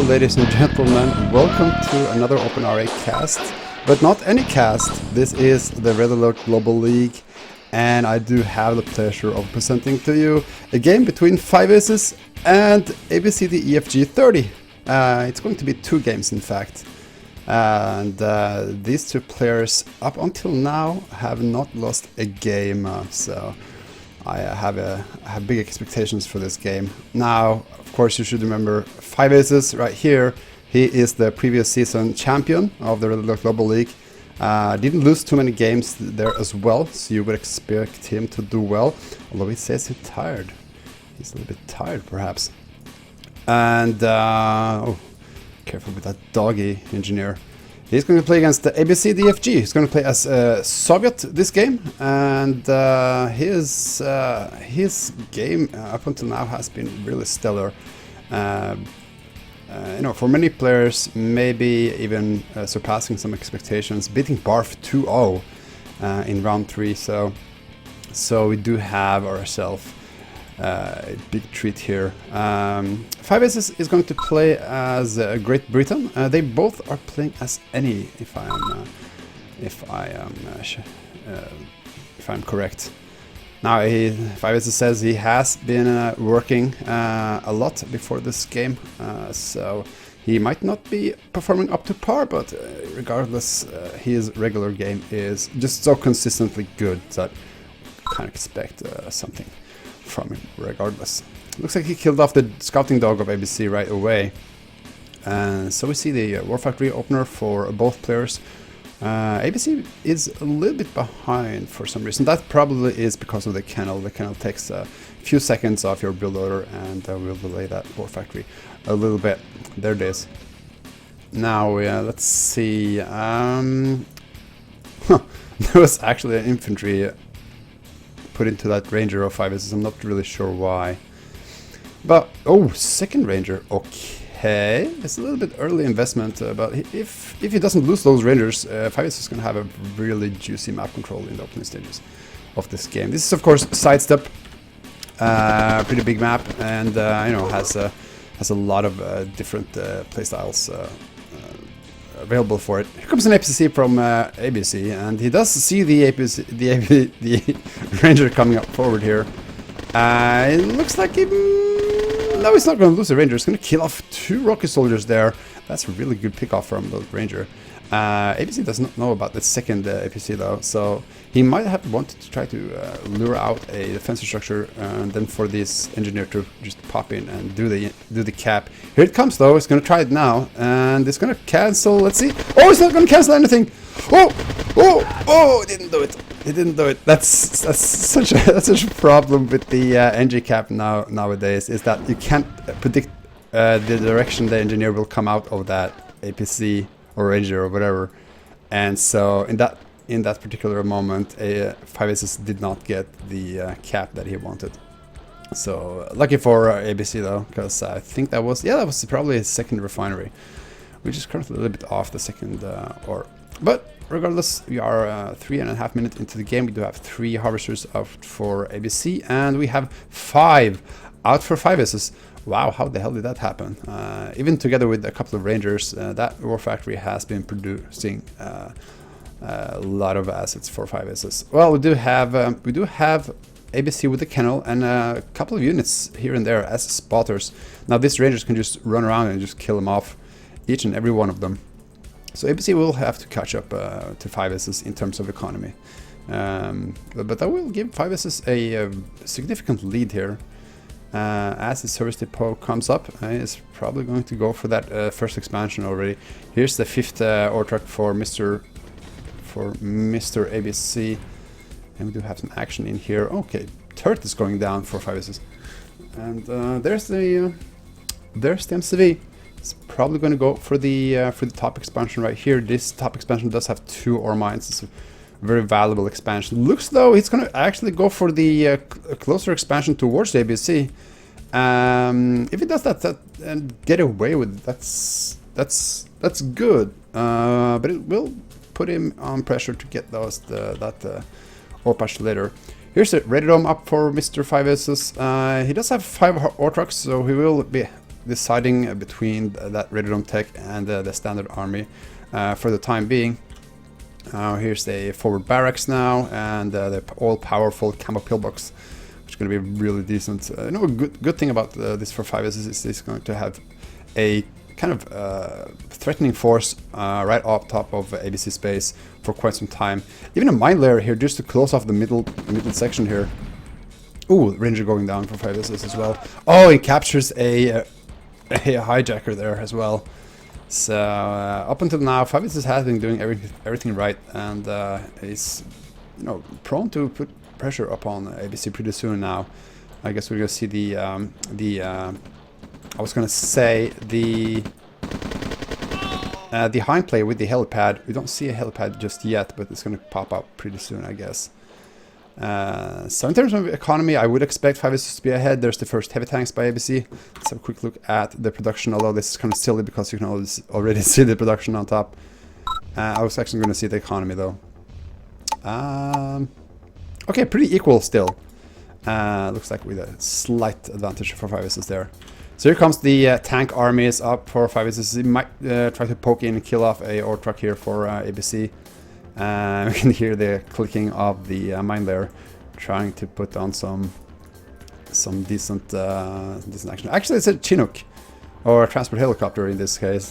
ladies and gentlemen, welcome to another OpenRA cast, but not any cast. This is the Red Alert Global League, and I do have the pleasure of presenting to you a game between FiveAces and Abcdefg30. It's going to be two games, in fact, and these two players up until now have not lost a game, so I have big expectations for this game. Now, of course, you should remember FiveAces right here. He is the previous season champion of the Red Alert Global League. Didn't lose too many games there as well, so you would expect him to do well. Although he says he's tired. He's a little bit tired, perhaps. And oh, careful with that doggy, engineer. He's going to play against the Abcdefg. He's going to play as Soviet this game, and his game up until now has been really stellar. You know, for many players, maybe even surpassing some expectations, beating Barf 2-0 in round 3. So we do have ourselves a big treat here. FiveAces is going to play as Great Britain. They both are playing as any, if I'm correct. Now, FiveAces says he has been working a lot before this game, so he might not be performing up to par, but regardless, his regular game is just so consistently good that I can't expect something from him regardless. Looks like he killed off the scouting dog of ABC right away. And so we see the War Factory opener for both players. ABC is a little bit behind for some reason. That probably is because of the kennel. The kennel takes a few seconds off your build order, and we'll delay that War Factory a little bit. There it is. Now, let's see. There was actually an infantry put into that ranger of FiveAces. I'm not really sure why. But, oh, second ranger. Okay. It's a little bit early investment, but if he doesn't lose those rangers, FiveAces is going to have a really juicy map control in the opening stages of this game. This is, of course, Sidestep. Pretty big map, and you know, has a lot of different playstyles available for it. Here comes an APC from ABC, and he does see the ranger coming up forward here. It looks like no, he's not going to lose the ranger. He's going to kill off 2 rocket soldiers there. That's a really good pick off from the ranger. ABC does not know about the second APC though, so he might have wanted to try to lure out a defensive structure, and then for this engineer to just pop in and do the cap. Here it comes though. It's going to try it now, and it's going to cancel. Let's see. Oh, it's not going to cancel anything. Oh! It didn't do it. It didn't do it. That's such a problem with the NG cap nowadays, is that you can't predict the direction the engineer will come out of that APC or ranger or whatever, and so in that particular moment, FiveAces did not get the cap that he wanted. So lucky for ABC though, because I think that was probably his second refinery, which is currently a little bit off the second ore. But regardless, we are 3.5 minutes into the game. We do have 3 harvesters out for ABC, and we have 5 out for FiveAces. Wow, how the hell did that happen? Even together with a couple of rangers, that War Factory has been producing a lot of assets for FiveAces. Well, we do have ABC with the kennel and a couple of units here and there as spotters. Now these rangers can just run around and just kill them off, each and every one of them. So ABC will have to catch up to FiveAces in terms of economy, but that will give FiveAces a significant lead here. As the service depot comes up, it's probably going to go for that first expansion already. Here's the 5th ore truck for Mr. ABC, and we do have some action in here. Okay, turret is going down for FiveAces, and there's the MCV. It's probably going to go for the top expansion right here. This top expansion does have 2 ore mines. It's a very valuable expansion. Looks though he's going to actually go for the closer expansion towards the ABC. If he does that and get away with it, that's good. But it will put him on pressure to get that ore patch later. Here's a ready dome up for Mr. FiveAces. He does have 5 ore trucks, so he will be deciding between that Radiodome tech and the standard army for the time being. Here's the forward barracks now, and the all-powerful camo pillbox, which is going to be really decent. You know, a good thing about this for FiveAces is it's going to have a kind of threatening force right up top of ABC space for quite some time. Even a mine layer here just to close off the middle section here. Ooh, Ranger going down for FiveAces as well. Oh, he captures a hijacker there as well. So up until now, FiveAces has been doing everything right, and is, you know, prone to put pressure upon ABC pretty soon now. I guess we're gonna see I was gonna say the hind play with the helipad. We don't see a helipad just yet, but it's gonna pop up pretty soon, I guess. So in terms of economy, I would expect FiveAces to be ahead. There's the first heavy tanks by ABC. Let's have a quick look at the production, although this is kind of silly because you can already see the production on top. I was actually going to see the economy though. Okay, pretty equal still. Looks like with a slight advantage for FiveAces there. So here comes the tank armies up for FiveAces. He might try to poke in and kill off a ore truck here for ABC. We can hear the clicking of the mine layer, trying to put on some decent action. Actually, it's a Chinook, or a transport helicopter in this case.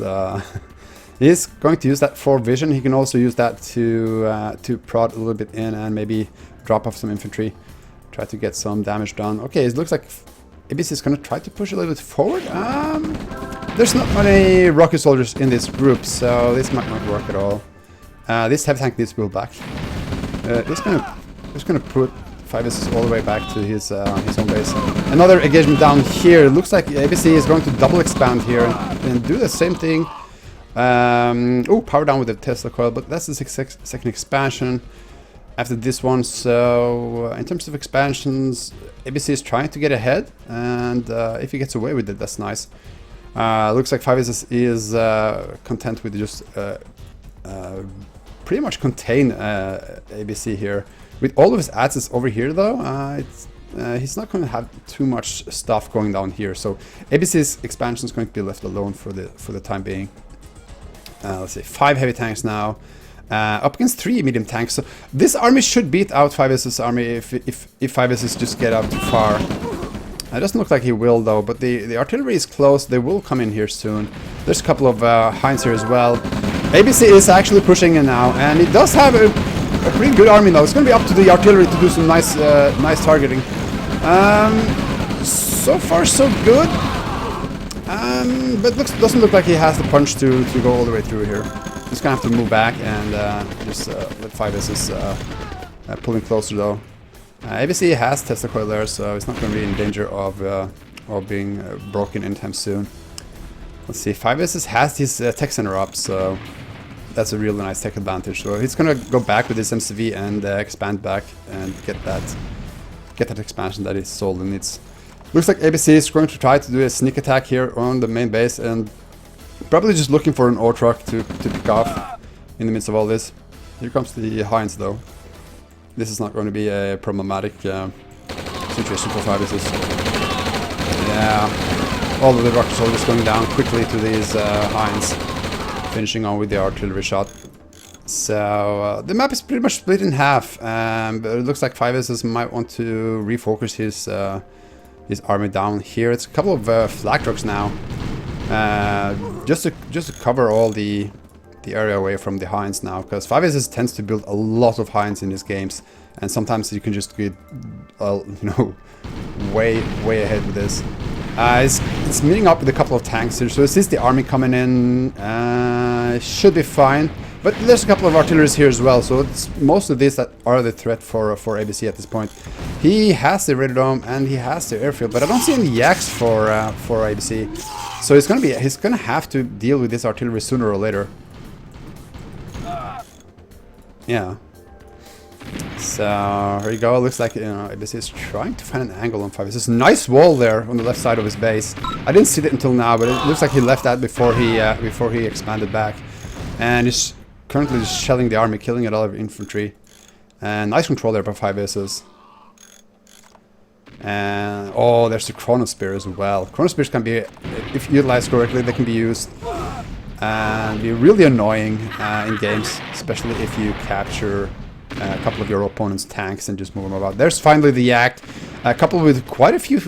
He's going to use that for vision. He can also use that to prod a little bit in and maybe drop off some infantry, try to get some damage done. Okay, it looks like ABC is going to try to push a little bit forward. There's not many rocket soldiers in this group, so this might not work at all. This heavy tank needs to go back. It's gonna put FiveAces all the way back to his home base. Another engagement down here. Looks like ABC is going to double expand here and do the same thing. Oh, power down with the Tesla coil, but that's the second expansion after this one. So in terms of expansions, ABC is trying to get ahead, and if he gets away with it, that's nice. Looks like FiveAces is content with just pretty much contain ABC here. With all of his assets over here though, he's not going to have too much stuff going down here. So ABC's expansion is going to be left alone for the time being. Let's see, 5 heavy tanks now. Up against 3 medium tanks. So this army should beat out FiveAces' army if FiveAces just get out too far. It doesn't look like he will though, but the artillery is close. They will come in here soon. There's a couple of hinds here as well. ABC is actually pushing in now, and he does have a pretty good army now. It's going to be up to the artillery to do some nice targeting. So far so good, but doesn't look like he has the punch to go all the way through here. He's going to have to move back and just let FiveAces pulling closer though. ABC has Tesla coil there, so it's not going to be in danger of being broken anytime soon. Let's see, FiveAces has his tech center up, so that's a really nice tech advantage. So he's gonna go back with his MCV and expand back and get that expansion that his solely needs. Looks like ABC is going to try to do a sneak attack here on the main base, and probably just looking for an ore truck to pick off in the midst of all this. Here comes the Hinds though. This is not going to be a problematic situation for FiveAces. Yeah. All of the rocket soldiers going down quickly to these Hinds, finishing on with the artillery shot. So the map is pretty much split in half, but it looks like FiveAces might want to refocus his army down here. It's a couple of flak trucks now, just to cover all the area away from the Hinds now, because FiveAces tends to build a lot of Hinds in his games, and sometimes you can just get you know, way ahead with this. It's meeting up with a couple of tanks here, so this is the army coming in. Should be fine, but there's a couple of artilleries here as well, so it's most of these that are the threat for ABC at this point. He has the Radiodome and he has the airfield, but I don't see any yaks for ABC, so he's gonna have to deal with this artillery sooner or later. Yeah. So here you go. Looks like, you know, ABC is trying to find an angle on FiveAces. Nice wall there on the left side of his base. I didn't see it until now, but it looks like he left that before he expanded back, and he's currently just shelling the army, killing a lot of infantry. And nice control there by FiveAces. And oh, there's the Chronospear as well. Chronospears can be, if utilized correctly, they can be used and be really annoying in games, especially if you capture a couple of your opponent's tanks and just move them about. There's finally the Yak, coupled with quite a few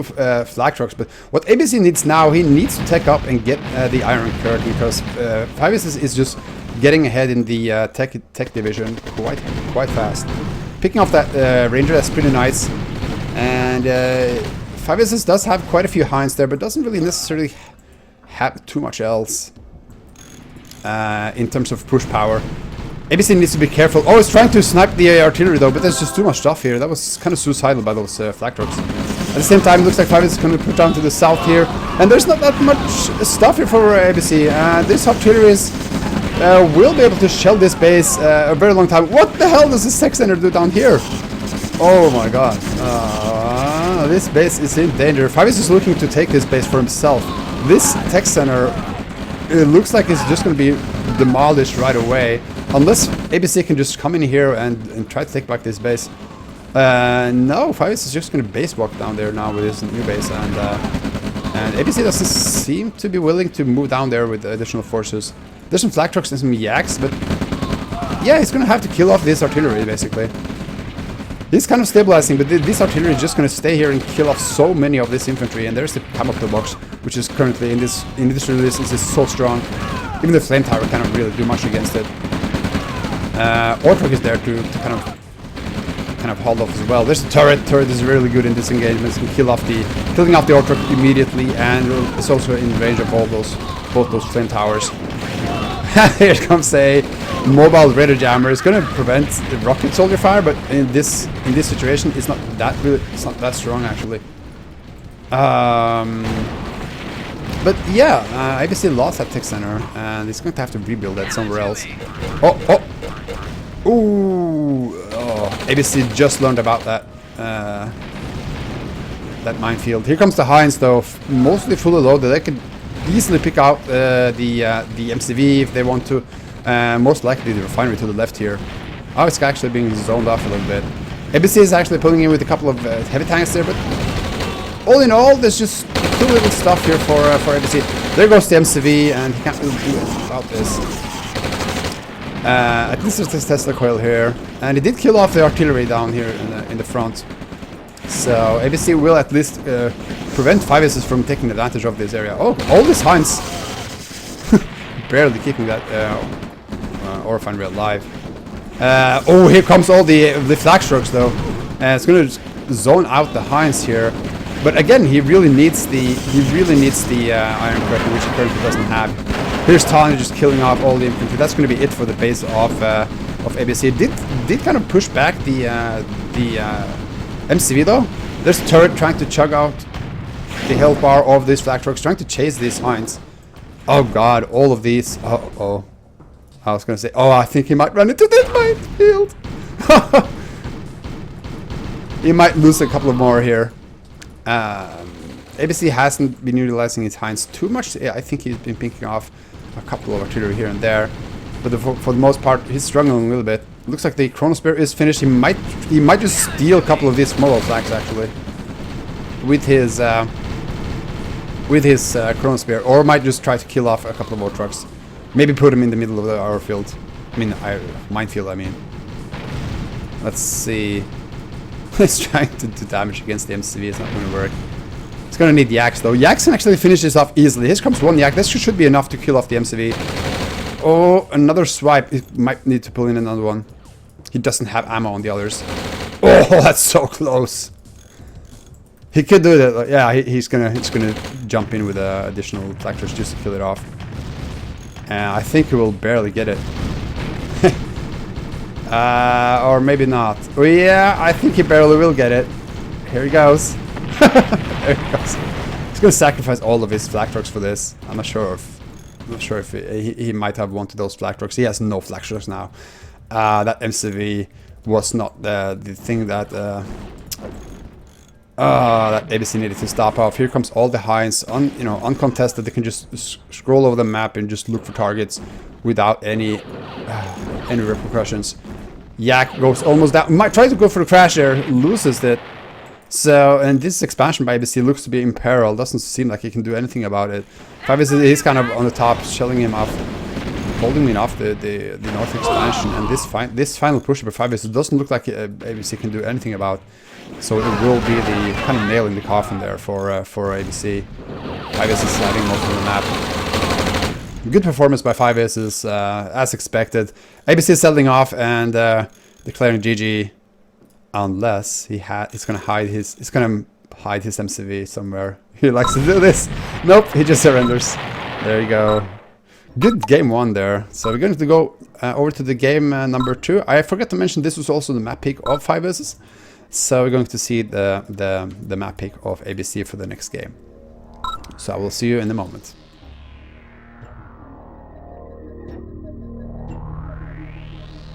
flag trucks. But what ABC needs now, he needs to take up and get the Iron Curtain, because FiveAces is just getting ahead in the tech division quite fast. Picking off that Ranger, that's pretty nice. And FiveAces does have quite a few hinds there, but doesn't really necessarily have too much else in terms of push power. ABC needs to be careful. Oh, he's trying to snipe the artillery though, but there's just too much stuff here. That was kind of suicidal by those flag trucks. At the same time, it looks like FiveAces is going to put down to the south here, and there's not that much stuff here for ABC. This artillery will be able to shell this base a very long time. What the hell does this tech center do down here? Oh my god. This base is in danger. FiveAces is looking to take this base for himself. This tech center, it looks like it's just going to be demolished right away. Unless ABC can just come in here and try to take back this base. No, FiveAces is just going to base walk down there now with his new base. And ABC doesn't seem to be willing to move down there with additional forces. There's some flag trucks and some Yaks, but yeah, he's going to have to kill off this artillery basically. He's kind of stabilizing, but this artillery is just going to stay here and kill off so many of this infantry. And there's the camouflage box, which is currently in this release is so strong. Even the flame tower cannot really do much against it. Ortruck is there to kind of hold off as well. There's the turret. Turret is really good in this engagement. It's going to killing off the Ortruck immediately, and it's also in range of both those flame towers. Here comes a mobile radar jammer. It's going to prevent the rocket soldier fire, but in this situation, it's not that strong actually. But yeah, ABC lost that tech center, and he's going to have to rebuild that somewhere else. Ooh! Oh, ABC just learned about that that minefield. Here comes the Hinds though, mostly fully loaded. They could easily pick out the MCV if they want to. Most likely the refinery to the left here. Oh, it's actually being zoned off a little bit. ABC is actually pulling in with a couple of heavy tanks there, but all in all, there's just too little stuff here for ABC. There goes the MCV, and he can't really do anything about this. At least there's this Tesla coil here, and he did kill off the artillery down here in the front. So ABC will at least prevent FiveAces from taking advantage of this area. Oh, all these Hinds barely keeping that refinery alive. Oh, here comes all the flag strokes though. It's going to zone out the Hinds here. But again, he really needs the Iron Curtain, which he currently doesn't have. Here's Tanya just killing off all the infantry. That's going to be it for the base of ABC. Did kind of push back the MCV though. There's a turret trying to chug out the health bar of these flag trucks, trying to chase these Hinds. Oh god, all of these. Oh, I was going to say, oh, I think he might run into this minefield. He might lose a couple of more here. ABC hasn't been utilizing his Hinds too much. I think he's been picking off a couple of artillery here and there, but for the most part, he's struggling a little bit. Looks like the Chronospear is finished. He might just steal a couple of these mobile flags actually with his Chronospear, or might just try to kill off a couple of more trucks. Maybe put him in the middle of the airfield. Minefield. I mean. Let's see. He's trying to do damage against the MCV. It's not going to work. It's going to need Yaks though. Yaks can actually finish this off easily. Here comes one Yak. This should be enough to kill off the MCV. Oh, another swipe. He might need to pull in another one. He doesn't have ammo on the others. Oh, that's so close. He could do that. Yeah, he's gonna jump in with additional flag-trucks just to kill it off. I think he will barely get it. Or maybe not. Oh yeah, I think he barely will get it. Here he goes. There he goes. He's gonna sacrifice all of his flag trucks for this. I'm not sure if he might have wanted those flag trucks. He has no flag trucks now. That MCV was not the thing that that ABC needed to stop off. Here comes all the Hinds, uncontested. They can just scroll over the map and just look for targets without any repercussions. Yak goes almost down. Might try to go for the crash there, loses it. So, and this expansion by ABC looks to be in peril. Doesn't seem like he can do anything about it. FiveAces is kind of on the top, shelling him off, holding him off the north expansion. And this final push by FiveAces doesn't look like ABC can do anything about. So it will be the kind of nail in the coffin there for ABC. FiveAces sliding most of the map. Good performance by FiveAces, as expected. ABC is selling off and declaring GG. Unless he's gonna hide his MCV somewhere. He likes to do this. Nope, he just surrenders. There you go. Good game 1 there. So we're going to go over to the game number 2. I forgot to mention this was also the map pick of FiveAces. So we're going to see the map pick of ABC for the next game. So I will see you in a moment.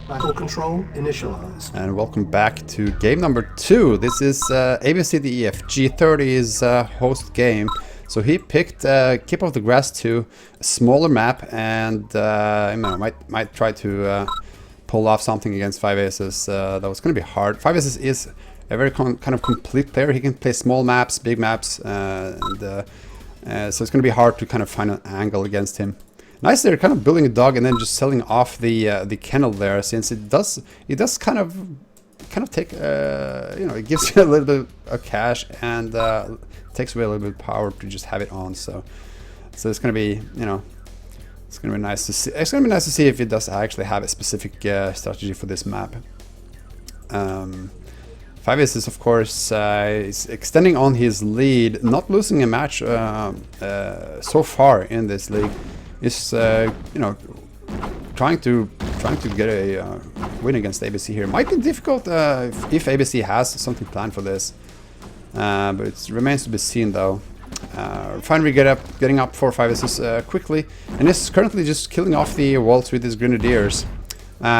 Battle control initialized. And welcome back to game number 2. This is ABCDEFG30's host game. So he picked Keep Off the Grass 2, a smaller map, and might try to pull off something against FiveAces. That was going to be hard. FiveAces is a very kind of complete player. He can play small maps, big maps, so it's going to be hard to kind of find an angle against him. Nice, they're kind of building a dog and then just selling off the kennel there, since it does kind of take it gives you a little bit of cash and takes away a little bit of power to just have it on. So it's gonna be it's gonna be nice to see. It's gonna be nice to see if it does actually have a specific strategy for this map. FiveAces, of course, is extending on his lead, not losing a match so far in this league. Is trying to get a win against ABC here. Might be difficult if ABC has something planned for this, but it remains to be seen though. Finally getting up for FiveAces quickly, and is currently just killing off the walls with his grenadiers.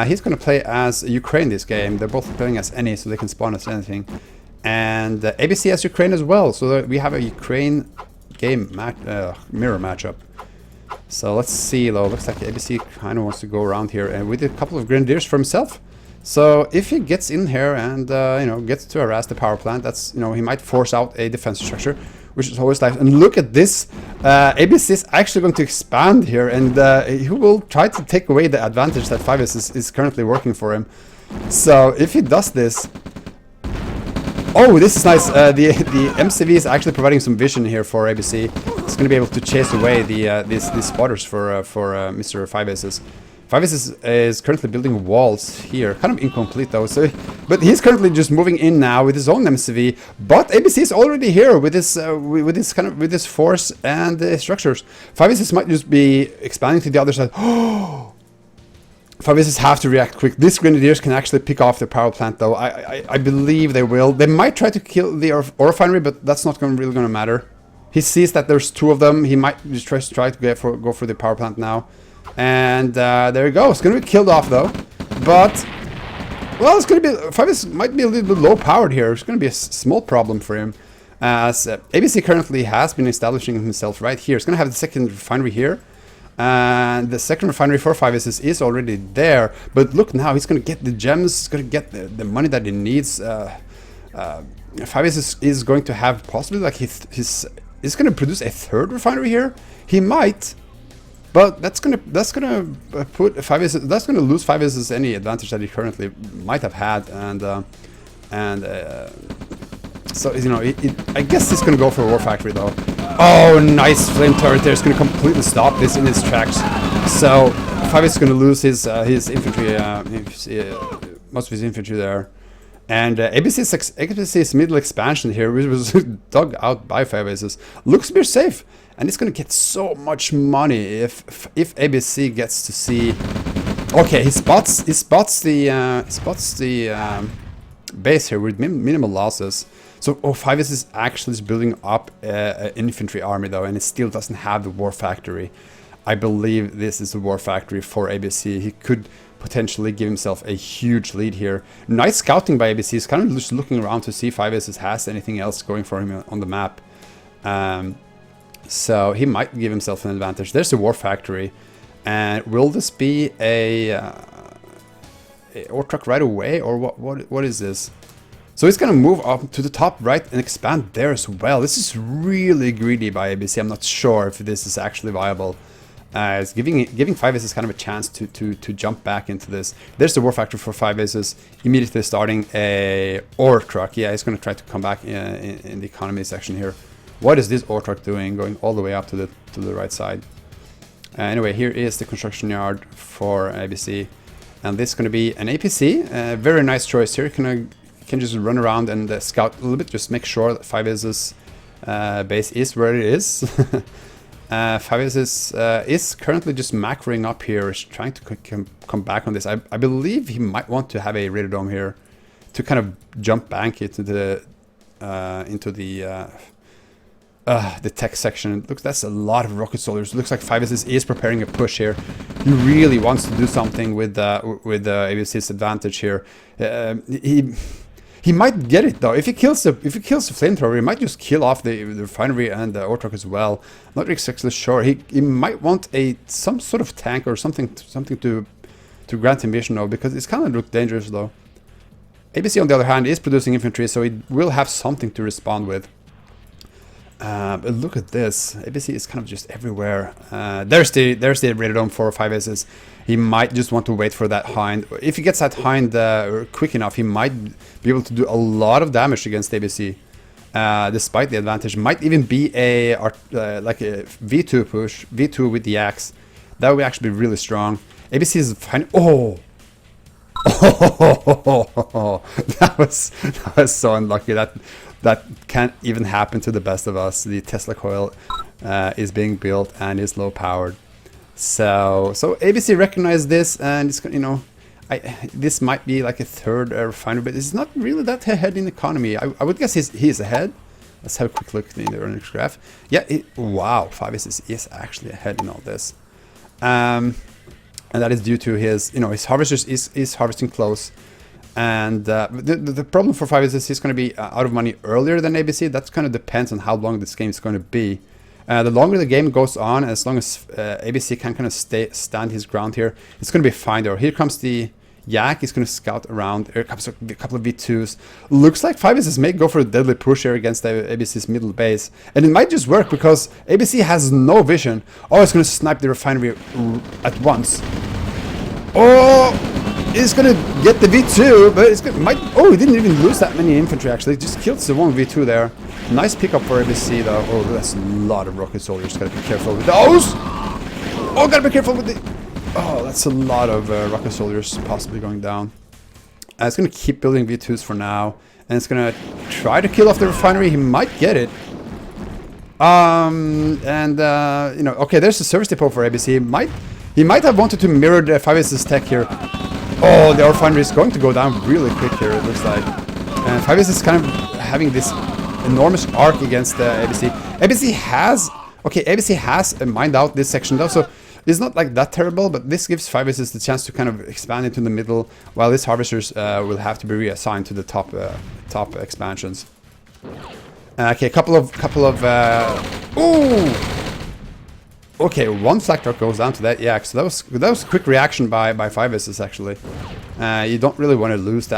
He's going to play as Ukraine this game. They're both playing as any, so they can spawn as anything. And ABC has Ukraine as well, so we have a Ukraine game mirror matchup. So let's see though, looks like ABC kind of wants to go around here and with a couple of grenadiers for himself. So if he gets in here and gets to harass the power plant, that's he might force out a defense structure, which is always nice. And look at this, ABC is actually going to expand here, and he will try to take away the advantage that FiveAces is currently working for him. So if he does this, oh, this is nice. The MCV is actually providing some vision here for ABC. It's going to be able to chase away these spotters for Mr. FiveAces. FiveAces is currently building walls here, kind of incomplete though. So, but he's currently just moving in now with his own MCV. But ABC is already here with this force and structures. FiveAces might just be expanding to the other side. Oh. FiveAces have to react quick. These grenadiers can actually pick off the power plant though. I believe they will. They might try to kill the ore refinery, but that's not really going to matter. He sees that there's 2 of them. He might just try to go for the power plant now. And there you go. It's going to be killed off though. But, well, it's going to be... FiveAces might be a little bit low powered here. It's going to be a small problem for him. As ABC currently has been establishing himself right here. It's going to have the second refinery here. And the second refinery for FiveAces is already there. But look now, he's going to get the gems. He's going to get the money that he needs. FiveAces is going to have possibly like his is going to produce a 3rd refinery here. He might, but that's gonna put FiveAces. That's going to lose FiveAces any advantage that he currently might have had. So I guess he's going to go for a war factory though. Oh, nice flame turret there. It's going to completely stop this in its tracks. So FiveAces is going to lose his infantry, most of his infantry there. And ABC's middle expansion here, which was dug out by FiveAces, looks to be safe, and it's going to get so much money if ABC gets to see. Okay, he spots the base here with minimal losses. So FiveAces actually is building up an infantry army though, and it still doesn't have the war factory. I believe this is the war factory for ABC. He could potentially give himself a huge lead here. Nice scouting by ABC. He's kind of just looking around to see if FiveAces has anything else going for him on the map. So he might give himself an advantage. There's the war factory. And will this be a ore truck right away, or what is this? So he's going to move up to the top right and expand there as well. This is really greedy by ABC. I'm not sure if this is actually viable. It's giving FiveAces kind of a chance to jump back into this. There's the war factor for FiveAces, immediately starting a ore truck. Yeah, he's going to try to come back in the economy section here. What is this ore truck doing, going all the way up to the right side? Anyway, here is the construction yard for ABC, and this is going to be an APC. Very nice choice here. Can just run around and scout a little bit, just make sure that FiveAces base is where it is. FiveAces is currently just macroing up here, is trying to come back on this. I believe he might want to have a radar dome here to kind of jump back into the tech section. Look, that's a lot of rocket soldiers. Looks like FiveAces is preparing a push here. He really wants to do something with ABC's advantage here. He might get it though. If he kills the flamethrower, he might just kill off the refinery and the ore truck as well. Not exactly sure. He might want some sort of tank or something to grant him vision though, because it's kind of look dangerous though. ABC on the other hand is producing infantry, so he will have something to respond with. But look at this. ABC is kind of just everywhere. There's the radar dome for FiveAces. He might just want to wait for that hind. If he gets that hind quick enough, he might be able to do a lot of damage against ABC. Despite the advantage, might even be like a V2 push, V2 with the axe. That would actually be really strong. ABC is fine. Oh, that was so unlucky. That can't even happen to the best of us. The Tesla coil is being built and is low powered. So ABC recognized this, and it's, you know, this might be like a third refinery, but it's not really that ahead in economy. I would guess he's ahead. Let's have a quick look in the earnings graph. Yeah, wow, FiveAces is actually ahead in all this, and that is due to his, you know, his harvesters is harvesting close. And the problem for FiveAces is going to be out of money earlier than ABC. That kind of depends on how long this game is going to be. The longer the game goes on, as long as ABC can kind of stand his ground here, it's going to be fine there. Here comes the Yak. He's going to scout around. Here comes a couple of V2s. Looks like FiveAces may go for a deadly push here against ABC's middle base. And it might just work because ABC has no vision. Oh, it's going to snipe the refinery at once. Oh! He's gonna get the V2, but it's oh, he didn't even lose that many infantry actually. Just killed the one V2 there. Nice pickup for ABC though. Oh, that's a lot of rocket soldiers. Gotta be careful with those. Oh, gotta be careful with the. Oh, that's a lot of rocket soldiers possibly going down. It's gonna keep building V2s for now, and it's gonna try to kill off the refinery. He might get it. You know, okay, there's the service depot for ABC. He might have wanted to mirror the FiveAces tech here. Oh, the refinery is going to go down really quick here, it looks like. And FiveAces is kind of having this enormous arc against ABC. ABC has mined out this section though, so it's not like that terrible, but this gives FiveAces the chance to kind of expand into the middle, while his harvesters will have to be reassigned to the top expansions. Okay, a couple of ooh! Okay, one flak truck goes down to that yak, so that was a quick reaction by FiveAces actually. You don't really want to lose the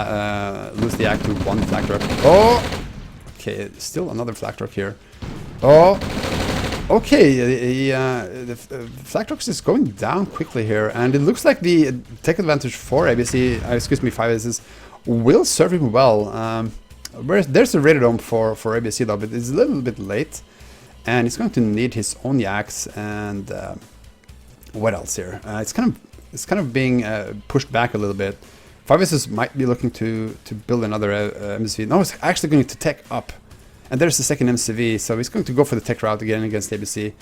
yak to one flak truck. Oh, okay, still another flak truck here. Oh, okay, the flak truck is going down quickly here, and it looks like the tech advantage for FiveAces will serve him well. There's a radar dome for ABC though, but it's a little bit late. And he's going to need his own yaks, and what else here? It's kind of being pushed back a little bit. FiveAces might be looking to build another MCV. No, it's actually going to tech up, and there's the second MCV. So he's going to go for the tech route again against ABC.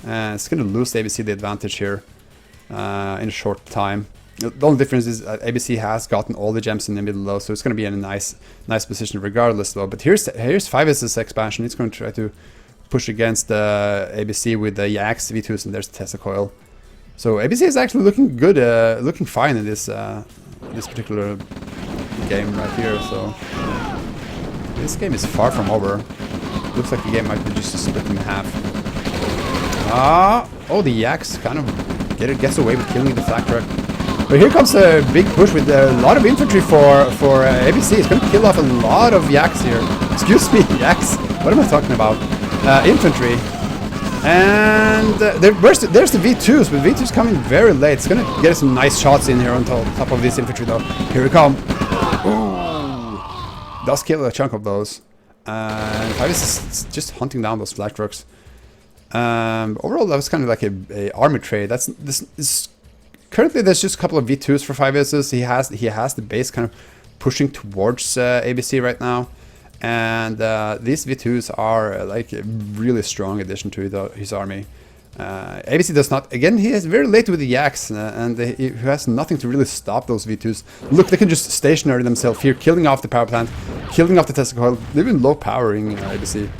It's going to lose ABC the advantage here in a short time. The only difference is ABC has gotten all the gems in the middle though, so it's going to be in a nice position regardless though. But here's FiveAces expansion. It's going to try to push against ABC with the Yaks, V2s, and there's the Tesla coil. So ABC is actually looking good, looking fine in this particular game right here. So this game is far from over. Looks like the game might be just split in half. Oh, the Yaks kind of gets away with killing the flak truck. But here comes a big push with a lot of infantry for ABC. It's going to kill off a lot of yaks here. Excuse me, yaks. What am I talking about? Infantry. And there's the V2s, but V2's coming very late. It's going to get some nice shots in here on top of this infantry, though. Here we come. Ooh. Does kill a chunk of those. And FiveAces is just hunting down those flak trucks. Overall, that was kind of like a army trade. Currently, there's just a couple of V2s for FiveAces. He has the base kind of pushing towards ABC right now. And these V2s are like a really strong addition to his army. ABC does not. Again, he is very late with the yaks, and he has nothing to really stop those V2s. Look, they can just stationary themselves here, killing off the power plant, killing off the Tesla coil, living low powering ABC.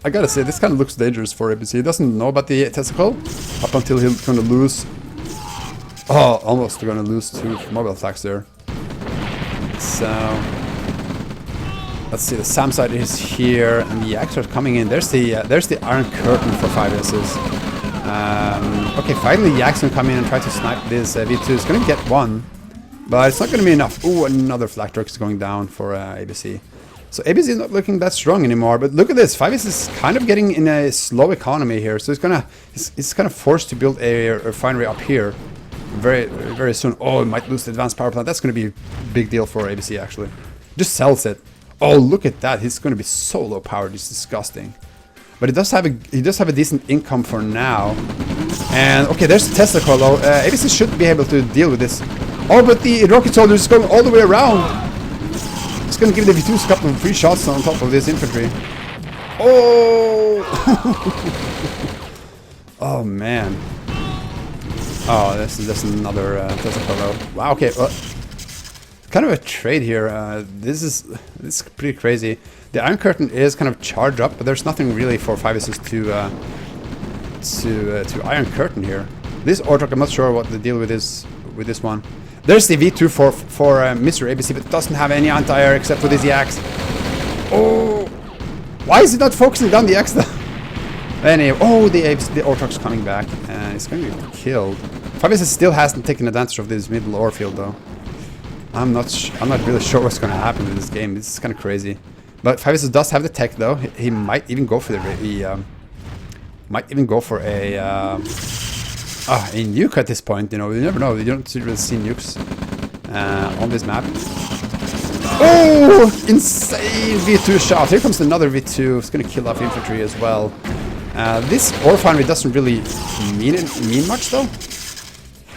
I gotta say, this kind of looks dangerous for ABC. He doesn't know about the Tesla coil up until he's gonna lose. Oh, almost gonna lose 2 mobile attacks there. So let's see, the SAM side is here, and the yaks are coming in. There's the Iron Curtain for FiveAces. Okay, finally yaks can come in and try to snipe this V2. It's gonna get one, but it's not gonna be enough. Ooh, another flak truck is going down for ABC. So ABC is not looking that strong anymore. But look at this, FiveAces is kind of getting in a slow economy here. So it's kind of forced to build a refinery up here very soon. Oh, it might lose the advanced power plant. That's gonna be a big deal for ABC actually. Just sells it. Oh, look at that! He's going to be so low powered. It's disgusting. But he does have a decent income for now. And okay, there's the Tesla coil though. ABC should be able to deal with this. Oh, but the rocket soldier is going all the way around. It's going to give the V2s a couple of free shots on top of this infantry. Oh! Oh man. Oh, that's another Tesla coil though. Wow. Okay. Well, kind of a trade here. This is pretty crazy. The Iron Curtain is kind of charged up, but there's nothing really for FiveAces to Iron Curtain here. This Ortok, I'm not sure what the deal with this one. There's the V2 for Mr. ABC, but it doesn't have any anti-air except for these yaks. Oh, why is it not focusing down the yaks though? Anyway, oh, the Ortok's coming back, and it's going to be killed. FiveAces still hasn't taken advantage of this middle ore field though. I'm not really sure what's going to happen in this game. This is kind of crazy. But FiveAces does have the tech though. He might even go for a nuke at this point. You know, you never know. You don't really see nukes on this map. Oh, insane V2 shot! Here comes another V2. It's going to kill off infantry as well. This ore refinery doesn't really mean much though.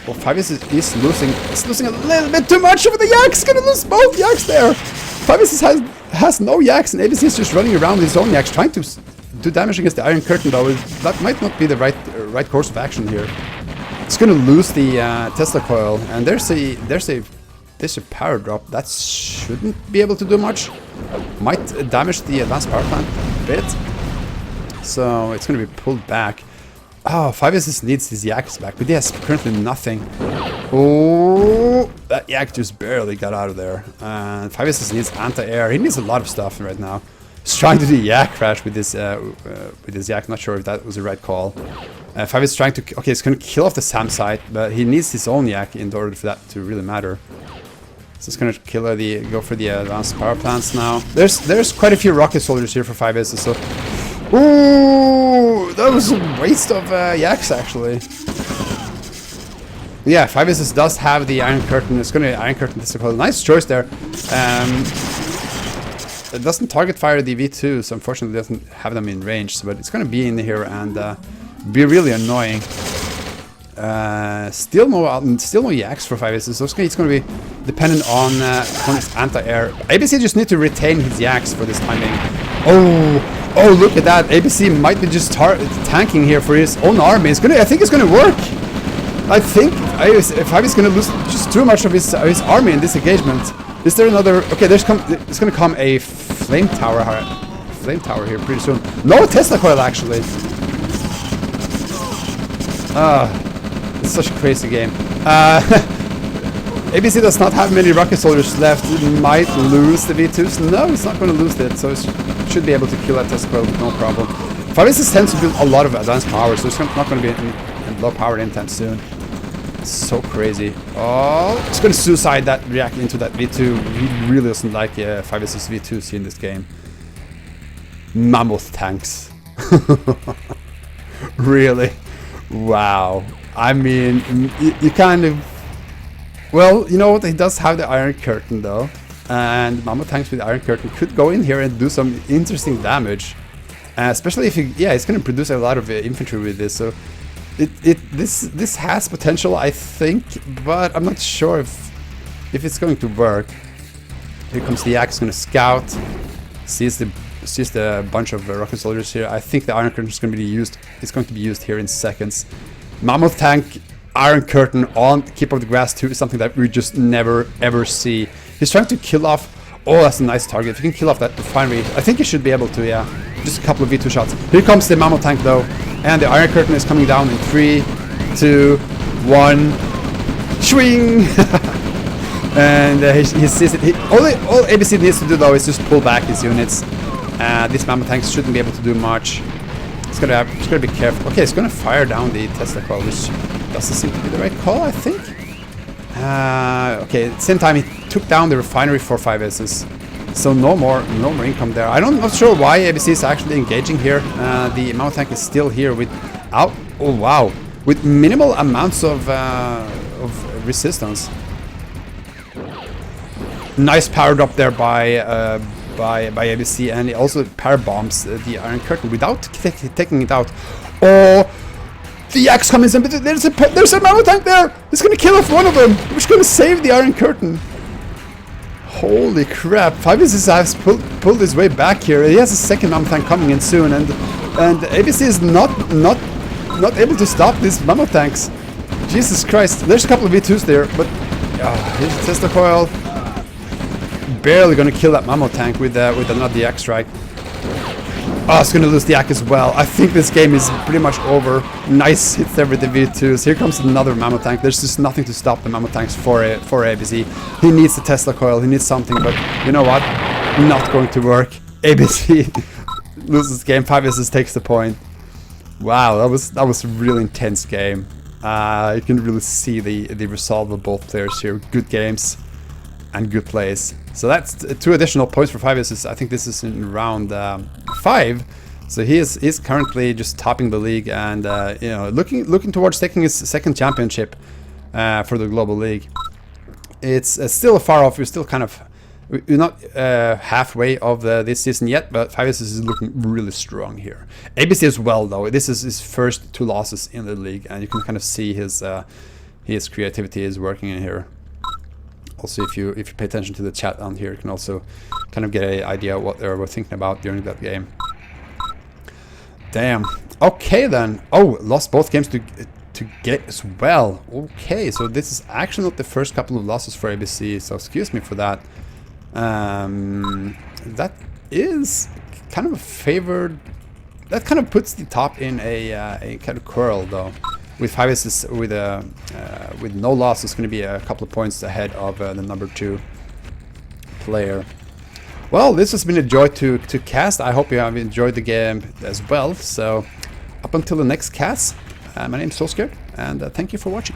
Well, FiveAces is losing a little bit too much over the yaks. Gonna lose both yaks there. FiveAces has no yaks, and ABC is just running around with his own yaks, trying to do damage against the Iron Curtain. Though that might not be the right course of action here. It's gonna lose the Tesla coil, and there's a power drop that shouldn't be able to do much. Might damage the advanced power plant a bit. So it's gonna be pulled back. Oh, FiveAces needs his yaks back, but he has currently nothing. Oh, that yak just barely got out of there. And FiveAces needs anti-air. He needs a lot of stuff right now. He's trying to do yak crash with this yak. Not sure if that was the right call. FiveAces is trying to. Okay, it's going to kill off the SAM site, but he needs his own yak in order for that to really matter. So it's going to go for the advanced power plants now. There's quite a few rocket soldiers here for FiveAces. So. Ooh, that was a waste of yaks actually. Yeah, FiveAces does have the Iron Curtain. It's going to Iron Curtain this coil. Nice choice there. It doesn't target fire the V2, so unfortunately it doesn't have them in range. But it's going to be in here and be really annoying. Still no yaks for FiveAces. So it's going to be dependent on his anti-air. ABC just need to retain his yaks for this timing. Oh, look at that! ABC might be just tanking here for his own army. I think it's gonna work. I think if FiveAces gonna lose just too much of his army in this engagement. Is there another? Okay, it's gonna come a flame tower here pretty soon. No Tesla coil actually. It's such a crazy game. ABC does not have many rocket soldiers left. It might lose the V2s. No, it's not going to lose it, so it should be able to kill that Tesla coil with no problem. FiveAces tends to build a lot of advanced power, so it's not going to be in low power anytime soon. So crazy. Oh, it's gonna suicide that react into that V2. He really doesn't like FiveAces V2s here in this game. Mammoth tanks. Really? Wow. I mean, you kind of... Well, you know what? He does have the Iron Curtain though. And Mammoth tanks with Iron Curtain could go in here and do some interesting damage. Especially if it's gonna produce a lot of infantry with this. So this has potential, I think, but I'm not sure if it's going to work. Here comes the Axe, gonna scout, sees the bunch of rocket soldiers here. I think the Iron Curtain is going to be used. It's going to be used here in seconds. Mammoth tank, Iron Curtain on Keep of the Grass 2 is something that we just never ever see. He's trying to kill off. Oh, that's a nice target. If you can kill off that refinery, I think you should be able to. Yeah, just a couple of V2 shots. Here comes the Mammoth tank though, and the Iron Curtain is coming down in 3, 2, 1, swing. And he sees it. All ABC needs to do though is just pull back his units. These Mammoth tanks shouldn't be able to do much. It's gonna be careful. Okay, it's gonna fire down the Tesla coil, which doesn't seem to be the right call, I think. Okay, at the same time, he took down the refinery for FiveAces, so no more income there. I'm not sure why ABC is actually engaging here. The Mammoth tank is still here with minimal amounts of resistance. Nice power drop there by ABC, and it also power bombs the Iron Curtain without taking it out. Oh, the Axe comes in, but there's a Mammoth tank there. It's gonna kill off one of them. We're gonna save the Iron Curtain. Holy crap! FiveAces has pulled his way back here. He has a second Mammoth tank coming in soon, and ABC is not able to stop these Mammoth tanks. Jesus Christ! There's a couple of V2s there, but here's the Tesla coil. Barely gonna kill that Mammoth tank with another Axe strike. Oh, it's gonna lose the Axe as well. I think this game is pretty much over. Nice hits there with the V2s. Here comes another Mammoth tank. There's just nothing to stop the Mammoth tanks for ABC. He needs the Tesla coil. He needs something, but you know what? Not going to work. ABC loses the game. FiveAces takes the point. Wow, that was a really intense game. You can really see the resolve of both players here. Good games and good plays. So that's 2 additional points for FiveAces. I think this is in round 5. So he's currently just topping the league, and you know, looking towards taking his second championship for the global league. It's still far off. We're still we're not halfway of this season yet, but FiveAces is looking really strong here. ABC as well though. This is his first 2 losses in the league, and you can kind of see his creativity is working in here. Also, if you pay attention to the chat on here, you can also kind of get an idea of what they were thinking about during that game. Damn. Okay then. Oh, lost both games to get as well. Okay, so this is actually not the first couple of losses for ABC, so excuse me for that. That is kind of a favored. That kind of puts the top in a kind of curl though. With FiveAces with no loss, it's going to be a couple of points ahead of the number 2 player. Well, this has been a joy to cast. I hope you have enjoyed the game as well. So, up until the next cast, my name is SoScared, and thank you for watching.